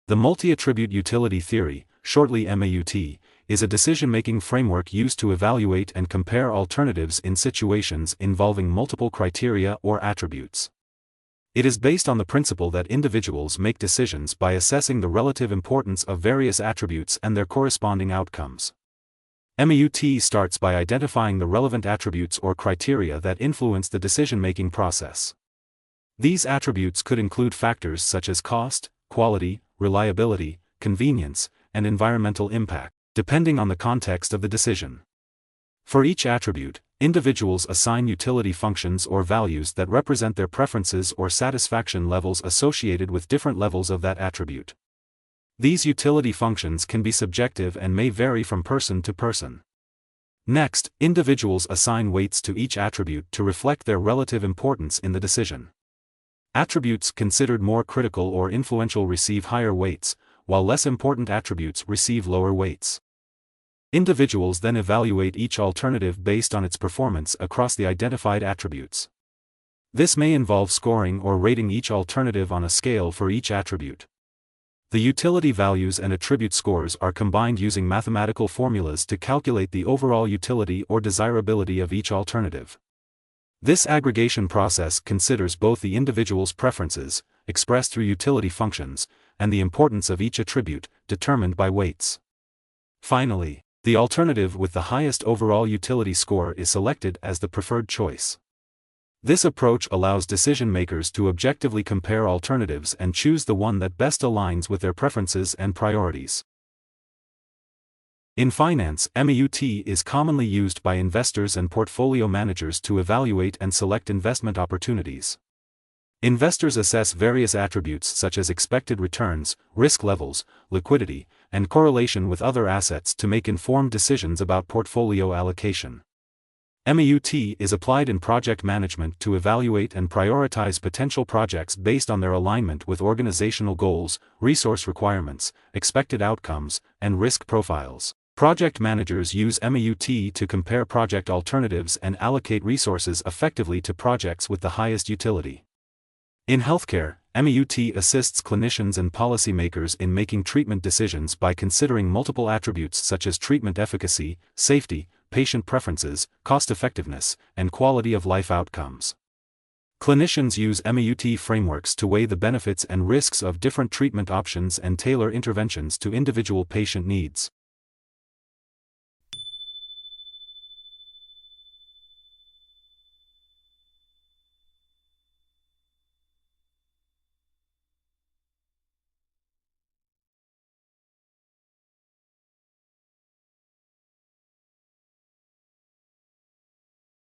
The multi-attribute utility theory, shortly MAUT, is a decision-making framework used to evaluate and compare alternatives in situations involving multiple criteria or attributes. It is based on the principle that individuals make decisions by assessing the relative importance of various attributes and their corresponding outcomes. MAUT starts by identifying the relevant attributes or criteria that influence the decision-making process. These attributes could include factors such as cost, quality, reliability, convenience, and environmental impact, depending on the context of the decision. For each attribute, individuals assign utility functions or values that represent their preferences or satisfaction levels associated with different levels of that attribute. These utility functions can be subjective and may vary from person to person. Next, individuals assign weights to each attribute to reflect their relative importance in the decision. Attributes considered more critical or influential receive higher weights, while less important attributes receive lower weights. Individuals then evaluate each alternative based on its performance across the identified attributes. This may involve scoring or rating each alternative on a scale for each attribute. The utility values and attribute scores are combined using mathematical formulas to calculate the overall utility or desirability of each alternative. This aggregation process considers both the individual's preferences, expressed through utility functions, and the importance of each attribute, determined by weights. Finally, the alternative with the highest overall utility score is selected as the preferred choice. This approach allows decision-makers to objectively compare alternatives and choose the one that best aligns with their preferences and priorities. In finance, MAUT is commonly used by investors and portfolio managers to evaluate and select investment opportunities. Investors assess various attributes such as expected returns, risk levels, liquidity, and correlation with other assets to make informed decisions about portfolio allocation. MAUT is applied in project management to evaluate and prioritize potential projects based on their alignment with organizational goals, resource requirements, expected outcomes, and risk profiles. Project managers use MAUT to compare project alternatives and allocate resources effectively to projects with the highest utility. In healthcare, MAUT assists clinicians and policymakers in making treatment decisions by considering multiple attributes such as treatment efficacy, safety, patient preferences, cost-effectiveness, and quality of life outcomes. Clinicians use MAUT frameworks to weigh the benefits and risks of different treatment options and tailor interventions to individual patient needs.